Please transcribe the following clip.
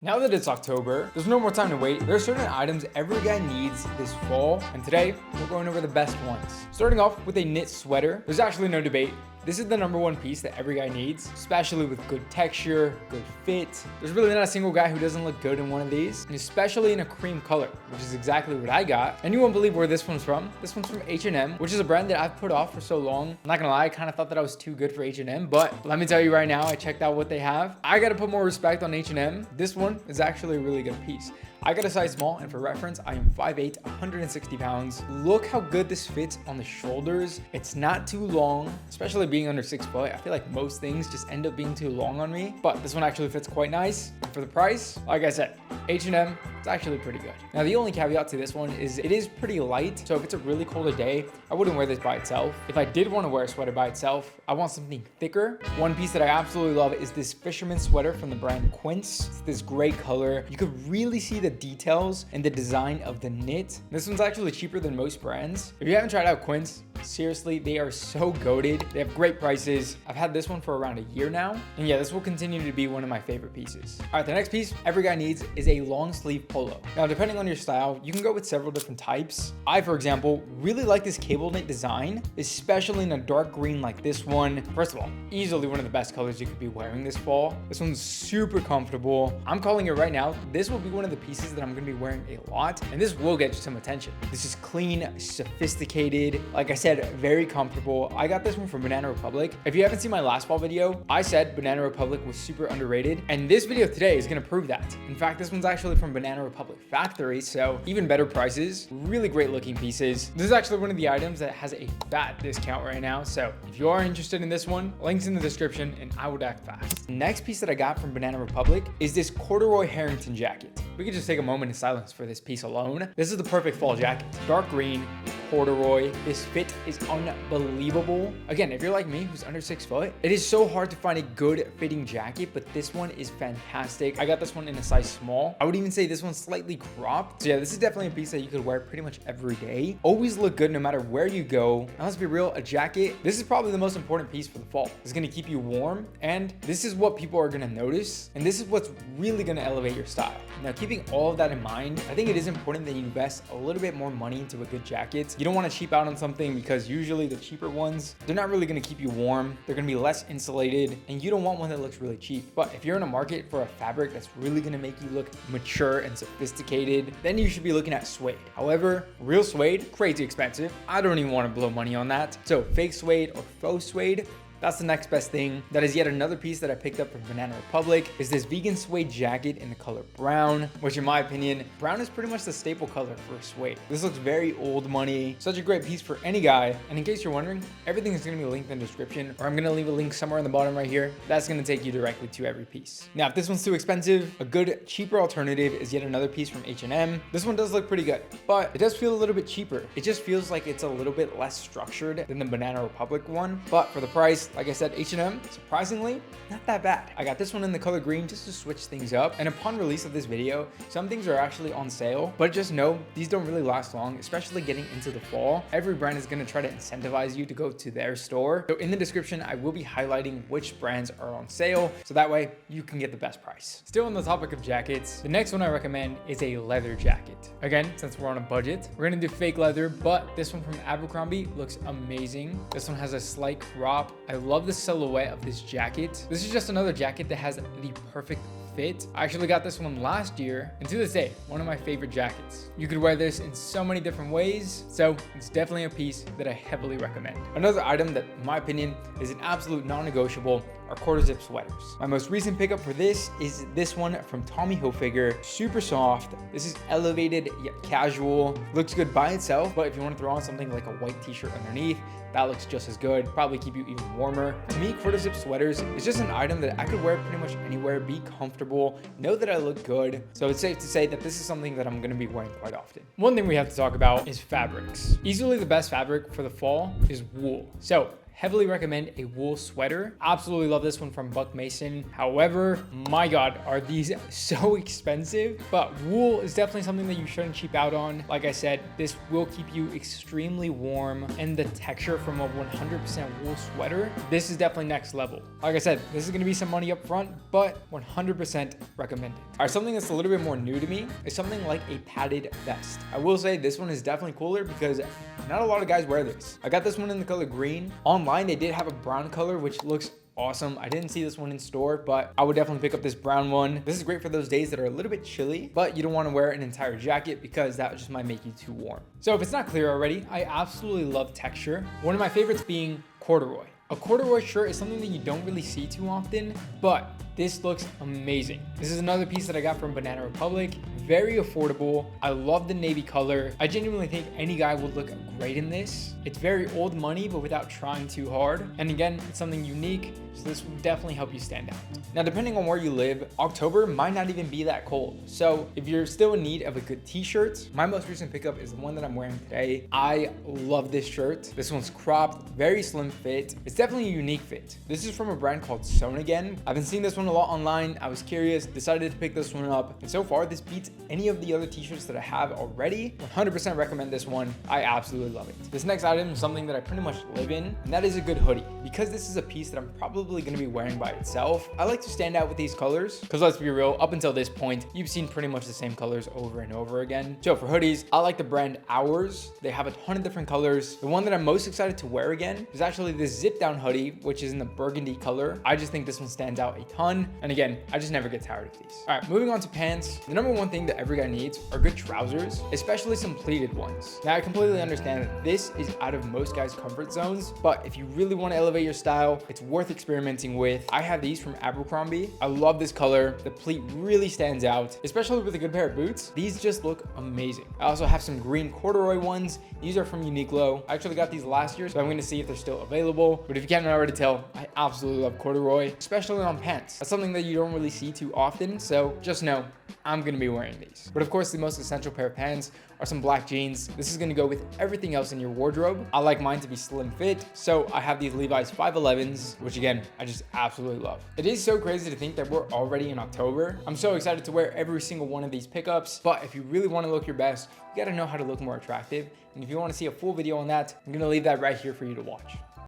Now that it's October, there's no more time to wait. There are certain items every guy needs this fall, and today we're going over the best ones. Starting off with a knit sweater, there's actually no debate. This is the number one piece that every guy needs, especially with good texture, good fit. There's really not a single guy who doesn't look good in one of these, and especially in a cream color, which is exactly what I got. And you won't believe where this one's from. This one's from H&M, which is a brand that I've put off for so long. I'm not gonna lie, I kind of thought that I was too good for H&M, but let me tell you right now, I checked out what they have. I gotta put more respect on H&M. This one is actually a really good piece. I got a size small, and for reference, I am 5'8", 160 pounds. Look how good this fits on the shoulders. It's not too long, especially being under 6 foot. I feel like most things just end up being too long on me, but this one actually fits quite nice. And for the price, like I said, H&M, it's actually pretty good. Now, the only caveat to this one is it is pretty light, so if it's a really colder day, I wouldn't wear this by itself. If I did want to wear a sweater by itself, I want something thicker. One piece that I absolutely love is this fisherman sweater from the brand Quince. It's this gray color. You could really see the details and the design of the knit. This one's actually cheaper than most brands. If you haven't tried out Quince, seriously, they are so goated. They have great prices. I've had this one for around a year now. And yeah, this will continue to be one of my favorite pieces. All right, the next piece every guy needs is a long sleeve polo. Now, depending on your style, you can go with several different types. I, for example, really like this cable knit design, especially in a dark green like this one. First of all, easily one of the best colors you could be wearing this fall. This one's super comfortable. I'm calling it right now. This will be one of the pieces that I'm gonna be wearing a lot, and this will get you some attention. This is clean, sophisticated. Like I said, very comfortable. I got this one from Banana Republic. If you haven't seen my last fall video, I said Banana Republic was super underrated, and this video today is gonna prove that. In fact, this one's actually from Banana Republic factory, so even better prices, really great looking pieces. This is actually one of the items that has a fat discount right now, so if you are interested in this one, links in the description, and I would act fast. The next piece that I got from Banana Republic is this corduroy Harrington jacket. We could just take a moment in silence for this piece alone. This is the perfect fall jacket. Dark green, corduroy. This fit is unbelievable. Again, if you're like me, who's under 6 foot, it is so hard to find a good fitting jacket, but this one is fantastic. I got this one in a size small. I would even say this one's slightly cropped. So yeah, this is definitely a piece that you could wear pretty much every day. Always look good no matter where you go. And let's be real, a jacket, this is probably the most important piece for the fall. It's gonna keep you warm, and this is what people are gonna notice, and this is what's really gonna elevate your style. Now, keeping all of that in mind, I think it is important that you invest a little bit more money into a good jacket. You don't want to cheap out on something because usually the cheaper ones, they're not really going to keep you warm. They're going to be less insulated, and you don't want one that looks really cheap. But if you're in a market for a fabric that's really going to make you look mature and sophisticated, then you should be looking at suede. However, real suede, crazy expensive. I don't even want to blow money on that. So fake suede or faux suede, that's the next best thing. That is yet another piece that I picked up from Banana Republic, is this vegan suede jacket in the color brown, which in my opinion, brown is pretty much the staple color for suede. This looks very old money, such a great piece for any guy. And in case you're wondering, everything is gonna be linked in the description, or I'm gonna leave a link somewhere in the bottom right here. That's gonna take you directly to every piece. Now, if this one's too expensive, a good, cheaper alternative is yet another piece from H&M. This one does look pretty good, but it does feel a little bit cheaper. It just feels like it's a little bit less structured than the Banana Republic one, but for the price, like I said, H&M, surprisingly, not that bad. I got this one in the color green just to switch things up. And upon release of this video, some things are actually on sale, but just know these don't really last long, especially getting into the fall. Every brand is gonna try to incentivize you to go to their store. So in the description, I will be highlighting which brands are on sale, so that way you can get the best price. Still on the topic of jackets, the next one I recommend is a leather jacket. Again, since we're on a budget, we're gonna do fake leather, but this one from Abercrombie looks amazing. This one has a slight crop. I love the silhouette of this jacket. This is just another jacket that has the perfect fit. I actually got this one last year, and to this day, one of my favorite jackets. You could wear this in so many different ways, so it's definitely a piece that I heavily recommend. Another item that, in my opinion, is an absolute non-negotiable are quarter zip sweaters. My most recent pickup for this is this one from Tommy Hilfiger. Super soft. This is elevated yet casual. Looks good by itself, but if you want to throw on something like a white t-shirt underneath, that looks just as good. Probably keep you even warmer. To me, quarter zip sweaters is just an item that I could wear pretty much anywhere, be comfortable, know that I look good. So it's safe to say that this is something that I'm gonna be wearing quite often. One thing we have to talk about is fabrics. Easily the best fabric for the fall is wool. So heavily recommend a wool sweater. Absolutely love this one from Buck Mason. However, my God, are these so expensive? But wool is definitely something that you shouldn't cheap out on. Like I said, this will keep you extremely warm, and the texture from a 100% wool sweater, this is definitely next level. Like I said, this is gonna be some money up front, but 100% recommended. All right, something that's a little bit more new to me is something like a padded vest. I will say this one is definitely cooler because not a lot of guys wear this. I got this one in the color green. Online, they did have a brown color, which looks awesome. I didn't see this one in store, but I would definitely pick up this brown one. This is great for those days that are a little bit chilly, but you don't want to wear an entire jacket because that just might make you too warm. So if it's not clear already, I absolutely love texture. One of my favorites being corduroy. A corduroy shirt is something that you don't really see too often, but this looks amazing. This is another piece that I got from Banana Republic. Very affordable. I love the navy color. I genuinely think any guy would look great in this. It's very old money, but without trying too hard. And again, it's something unique, so this will definitely help you stand out. Now, depending on where you live, October might not even be that cold. So if you're still in need of a good t-shirt, my most recent pickup is the one that I'm wearing today. I love this shirt. This one's cropped, very slim fit. It's definitely a unique fit. This is from a brand called Again. I've been seeing this one a lot online. I was curious, decided to pick this one up. And so far, this beats any of the other t-shirts that I have already. 100% recommend this one. I absolutely love it. This next item is something that I pretty much live in, and that is a good hoodie. Because this is a piece that I'm probably going to be wearing by itself, I like to stand out with these colors. Because let's be real, up until this point, you've seen pretty much the same colors over and over again. So for hoodies, I like the brand Ours. They have a ton of different colors. The one that I'm most excited to wear again is actually this zip down hoodie, which is in the burgundy color. I just think this one stands out a ton. And again, I just never get tired of these. All right, moving on to pants. The number one thing that every guy needs are good trousers, especially some pleated ones. Now, I completely understand that this is out of most guys' comfort zones, but if you really want to elevate your style, it's worth experimenting with. I have these from Abercrombie. I love this color. The pleat really stands out, especially with a good pair of boots. These just look amazing. I also have some green corduroy ones. These are from Uniqlo. I actually got these last year, so I'm going to see if they're still available. But if you can't already tell, I absolutely love corduroy, especially on pants. That's something that you don't really see too often, so just know I'm going to be wearing these. But of course, the most essential pair of pants are some black jeans. This is going to go with everything else in your wardrobe. I like mine to be slim fit, so I have these Levi's 511s, which again, I just absolutely love. It is so crazy to think that we're already in October. I'm so excited to wear every single one of these pickups, but if you really want to look your best, you got to know how to look more attractive. And if you want to see a full video on that, I'm going to leave that right here for you to watch.